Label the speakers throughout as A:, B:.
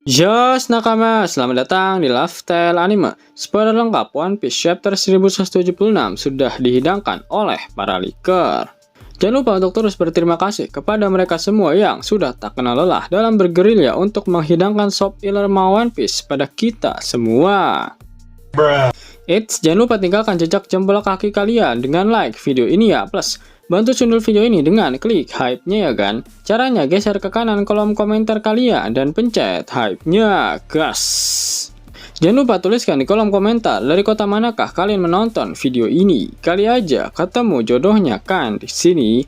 A: Jos Nakama, selamat datang di Lifestyle Anime. Spoiler lengkap One Piece Chapter 1176 sudah dihidangkan oleh para leaker. Jangan lupa untuk terus berterima kasih kepada mereka semua yang sudah tak kenal lelah dalam bergerilya untuk menghidangkan Shop Illerma One Piece pada kita semua. Jangan lupa tinggalkan jejak jempol kaki kalian dengan like video ini ya, plus bantu sundul video ini dengan klik hype-nya ya kan. Caranya geser ke kanan kolom komentar kalian dan pencet hype-nya, gas. Jangan lupa tuliskan di kolom komentar dari kota manakah kalian menonton video ini. Kali aja ketemu jodohnya kan di sini.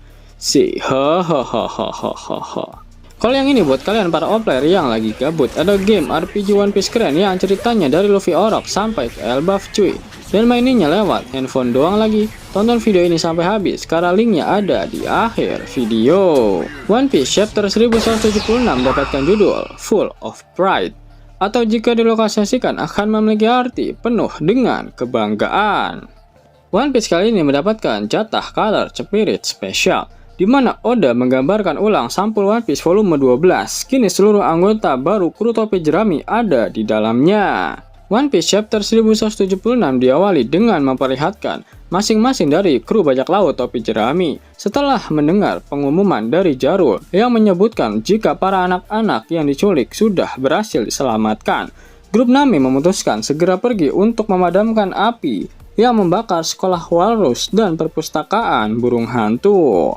A: Kalau yang ini buat kalian para player yang lagi gabut, ada game RPG One Piece keren yang ceritanya dari Luffy Orok sampai ke Elbaf cuy. Dan maininnya lewat handphone doang lagi. Tonton video ini sampai habis karena linknya ada di akhir video. One Piece Chapter 1176 dapatkan judul Full of Pride, atau jika dilokalisasikan akan memiliki arti penuh dengan kebanggaan. One Piece kali ini mendapatkan jatah color spirit spesial, di mana Oda menggambarkan ulang sampul One Piece volume 12. Kini seluruh anggota baru kru topi jerami ada di dalamnya. One Piece Chapter 1176 diawali dengan memperlihatkan masing-masing dari kru bajak laut topi jerami setelah mendengar pengumuman dari Jarul yang menyebutkan jika para anak-anak yang diculik sudah berhasil diselamatkan. Grup Nami memutuskan segera pergi untuk memadamkan api yang membakar sekolah walrus dan perpustakaan burung hantu.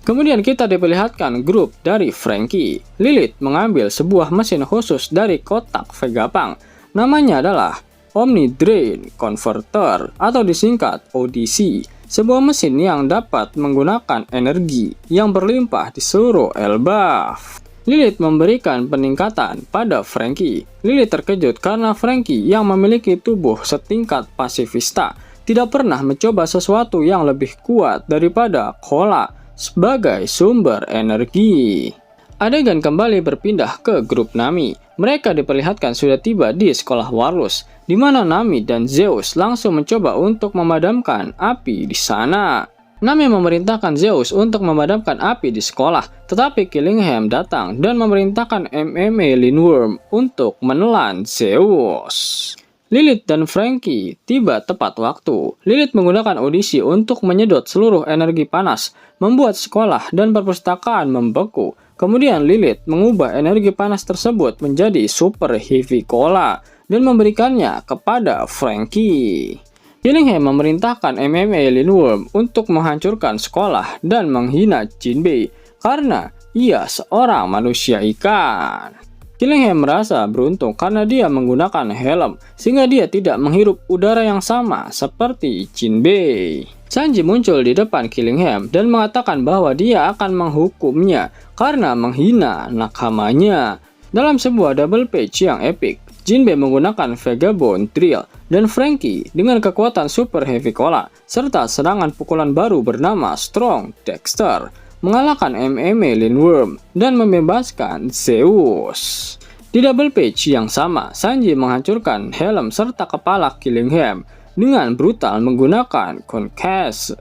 A: Kemudian kita diperlihatkan grup dari Franky. Lilith mengambil sebuah mesin khusus dari kotak Vegapunk. Namanya adalah Omni Drain Converter atau disingkat ODC. Sebuah mesin yang dapat menggunakan energi yang berlimpah di seluruh Elbaf. Lilith memberikan peningkatan pada Franky. Lilith terkejut karena Franky yang memiliki tubuh setingkat pasifista tidak pernah mencoba sesuatu yang lebih kuat daripada cola sebagai sumber energi. Adegan kembali berpindah ke grup Nami. Mereka diperlihatkan sudah tiba di sekolah Walrus, di mana Nami dan Zeus langsung mencoba untuk memadamkan api di sana. Nami memerintahkan Zeus untuk memadamkan api di sekolah, tetapi Killingham datang dan memerintahkan MMA Lindworm untuk menelan Zeus. Lilith dan Franky tiba tepat waktu. Lilith menggunakan audisi untuk menyedot seluruh energi panas, membuat sekolah dan perpustakaan membeku. Kemudian Lilith mengubah energi panas tersebut menjadi super heavy cola dan memberikannya kepada Franky. Killingham memerintahkan MMA Lindworm untuk menghancurkan sekolah dan menghina Jinbei karena ia seorang manusia ikan. Killingham merasa beruntung karena dia menggunakan helm, sehingga dia tidak menghirup udara yang sama seperti Jinbei. Sanji muncul di depan Killingham dan mengatakan bahwa dia akan menghukumnya karena menghina nakamanya. Dalam sebuah double page yang epic, Jinbei menggunakan Vagabond Drill dan Franky dengan kekuatan Super Heavy Cola serta serangan pukulan baru bernama Strong Dexter mengalahkan MMA Lindworm dan membebaskan Zeus. Di double page yang sama, Sanji menghancurkan helm serta kepala Killingham dengan brutal menggunakan Conquest.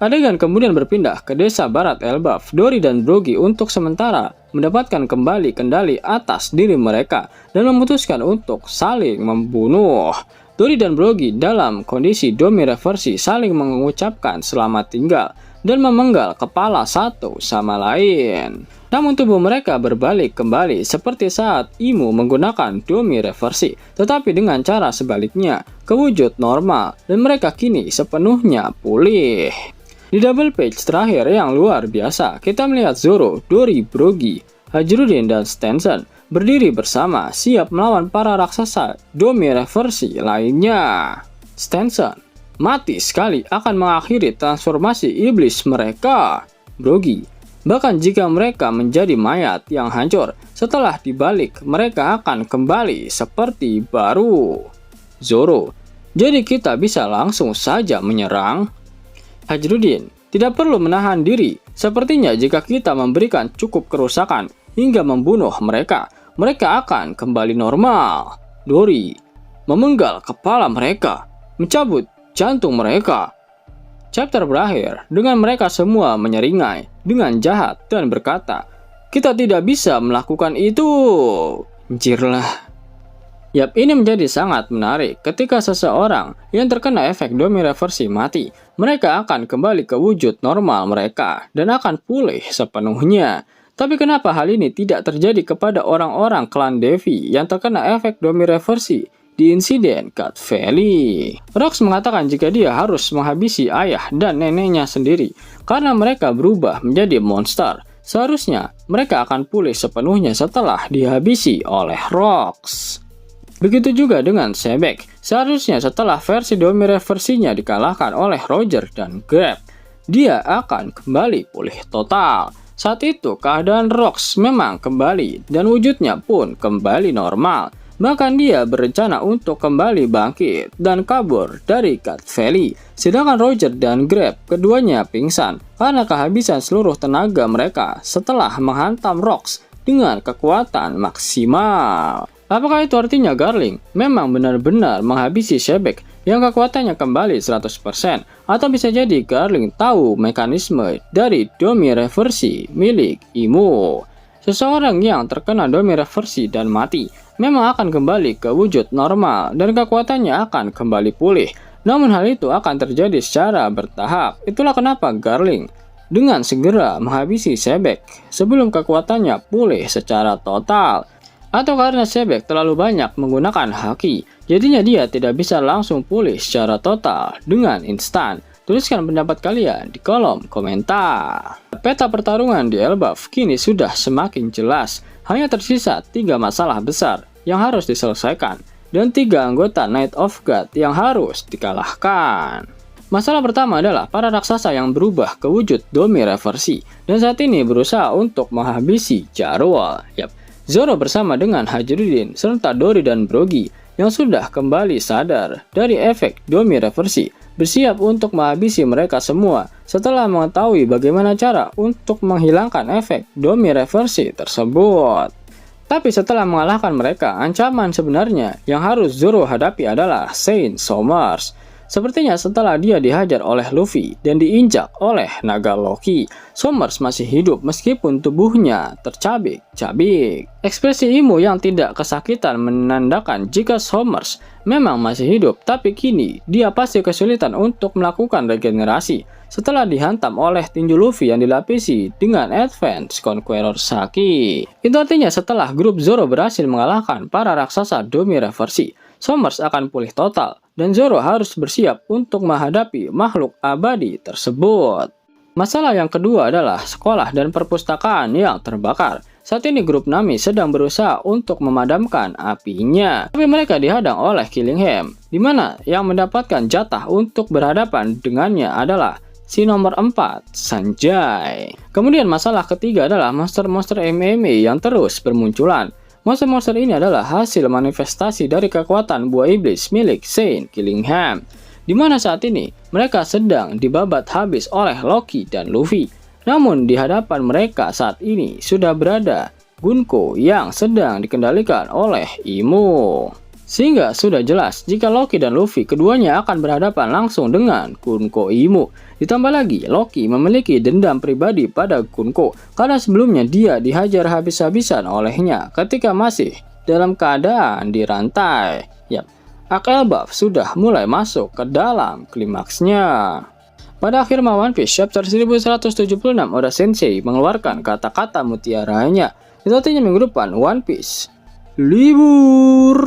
A: Adegan kemudian berpindah ke desa barat Elbaf. Dory dan Brogy untuk sementara mendapatkan kembali kendali atas diri mereka dan memutuskan untuk saling membunuh. Dory dan Brogy dalam kondisi Domi reversi saling mengucapkan selamat tinggal dan memenggal kepala satu sama lain. Namun tubuh mereka berbalik kembali seperti saat Imu menggunakan Domi reversi, tetapi dengan cara sebaliknya ke wujud normal dan mereka kini sepenuhnya pulih. Di double page terakhir yang luar biasa, kita melihat Zoro, Dory, Brogy, Hajrudin, dan Stenson berdiri bersama siap melawan para raksasa Domi reversi lainnya. Stenson mati sekali akan mengakhiri transformasi iblis mereka. Brogy, bahkan jika mereka menjadi mayat yang hancur, setelah dibalik mereka akan kembali seperti baru. Zoro, jadi kita bisa langsung saja menyerang? Hajrudin, tidak perlu menahan diri. Sepertinya jika kita memberikan cukup kerusakan hingga membunuh mereka, mereka akan kembali normal. Dory, memenggal kepala mereka, mencabut jantung mereka. Chapter berakhir dengan mereka semua menyeringai dengan jahat dan berkata, "Kita tidak bisa melakukan itu." Anjir lah. Yap, ini menjadi sangat menarik. Ketika seseorang yang terkena efek domi reversi mati, mereka akan kembali ke wujud normal mereka dan akan pulih sepenuhnya. Tapi kenapa hal ini tidak terjadi kepada orang-orang klan Devi yang terkena efek domi reversi di insiden Cut Valley? Rox mengatakan jika dia harus menghabisi ayah dan neneknya sendiri karena mereka berubah menjadi monster. Seharusnya mereka akan pulih sepenuhnya setelah dihabisi oleh Rox. Begitu juga dengan Sebek. Seharusnya setelah versi domi reversinya dikalahkan oleh Roger dan Grab, dia akan kembali pulih total. Saat itu keadaan Rox memang kembali dan wujudnya pun kembali normal. Bahkan dia berencana untuk kembali bangkit dan kabur dari Cut Valley. Sedangkan Roger dan Grab keduanya pingsan karena kehabisan seluruh tenaga mereka setelah menghantam Rox dengan kekuatan maksimal. Apakah itu artinya Garling memang benar-benar menghabisi Sebek yang kekuatannya kembali 100%? Atau bisa jadi Garling tahu mekanisme dari domi reversi milik Imo? Seseorang yang terkena domi reversi dan mati memang akan kembali ke wujud normal dan kekuatannya akan kembali pulih. Namun hal itu akan terjadi secara bertahap. Itulah kenapa Garling dengan segera menghabisi Sebek sebelum kekuatannya pulih secara total. Atau karena Sebek terlalu banyak menggunakan haki, jadinya dia tidak bisa langsung pulih secara total dengan instan. Tuliskan pendapat kalian di kolom komentar. Peta pertarungan di Elbaf kini sudah semakin jelas. Hanya tersisa 3 masalah besar yang harus diselesaikan dan 3 anggota Knight of God yang harus dikalahkan. Masalah pertama adalah para raksasa yang berubah ke wujud domi reversi dan saat ini berusaha untuk menghabisi Jarwal. Yap, Zoro bersama dengan Hajiruddin serta Dori dan Brogy yang sudah kembali sadar dari efek domi reversi bersiap untuk menghabisi mereka semua setelah mengetahui bagaimana cara untuk menghilangkan efek domi reversi tersebut. Tapi setelah mengalahkan mereka, ancaman sebenarnya yang harus Zoro hadapi adalah Saint Somers. Sepertinya setelah dia dihajar oleh Luffy dan diinjak oleh naga Loki, Somers masih hidup meskipun tubuhnya tercabik-cabik. Ekspresi Imo yang tidak kesakitan menandakan jika Somers memang masih hidup, tapi kini dia pasti kesulitan untuk melakukan regenerasi setelah dihantam oleh tinju Luffy yang dilapisi dengan Advance Conqueror Saki. Itu artinya setelah grup Zoro berhasil mengalahkan para raksasa domi reversi, Somers akan pulih total dan Zoro harus bersiap untuk menghadapi makhluk abadi tersebut. Masalah yang kedua adalah sekolah dan perpustakaan yang terbakar. Saat ini grup Nami sedang berusaha untuk memadamkan apinya, tapi mereka dihadang oleh Killingham, di mana yang mendapatkan jatah untuk berhadapan dengannya adalah si nomor 4, Sanjay. Kemudian masalah ketiga adalah monster-monster MMA yang terus bermunculan. Monster-monster ini adalah hasil manifestasi dari kekuatan buah iblis milik Saint Killingham, di mana saat ini mereka sedang dibabat habis oleh Loki dan Luffy. Namun di hadapan mereka saat ini sudah berada Gunko yang sedang dikendalikan oleh Imo. Sehingga sudah jelas jika Loki dan Luffy keduanya akan berhadapan langsung dengan Gunko Imo. Ditambah lagi Loki memiliki dendam pribadi pada Gunko karena sebelumnya dia dihajar habis-habisan olehnya ketika masih dalam keadaan dirantai. Yap, Arc Elbaf sudah mulai masuk ke dalam klimaksnya. Pada akhir One Piece chapter 1176, Oda Sensei mengeluarkan kata-kata mutiaranya. Itu artinya minggu depan One Piece libur.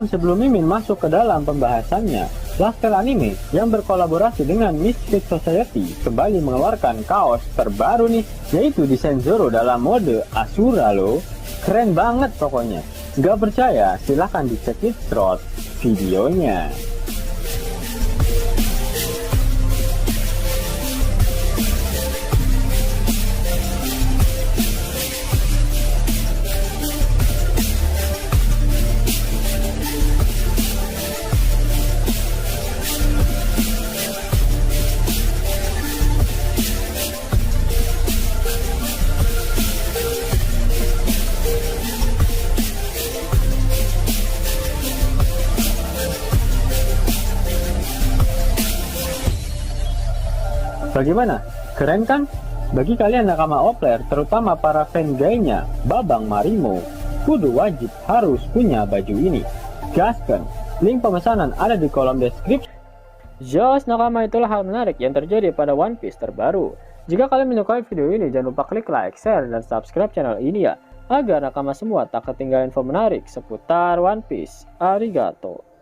A: Sebelum Mimin masuk ke dalam pembahasannya, Lasker Anime yang berkolaborasi dengan Mystic Society kembali mengeluarkan kaos terbaru nih, yaitu desain Zoro dalam mode Asura loh. Keren banget pokoknya. Gak percaya? Silahkan dicek thread videonya. Bagaimana? Keren kan? Bagi kalian nakama Opler, terutama para fan gayanya Babang Marimo, kudu wajib harus punya baju ini. Gaskan, link pemesanan ada di kolom deskripsi. Jos nakama, itulah hal menarik yang terjadi pada One Piece terbaru. Jika kalian menyukai video ini, jangan lupa klik like, share, dan subscribe channel ini ya, agar nakama semua tak ketinggalan info menarik seputar One Piece. Arigato.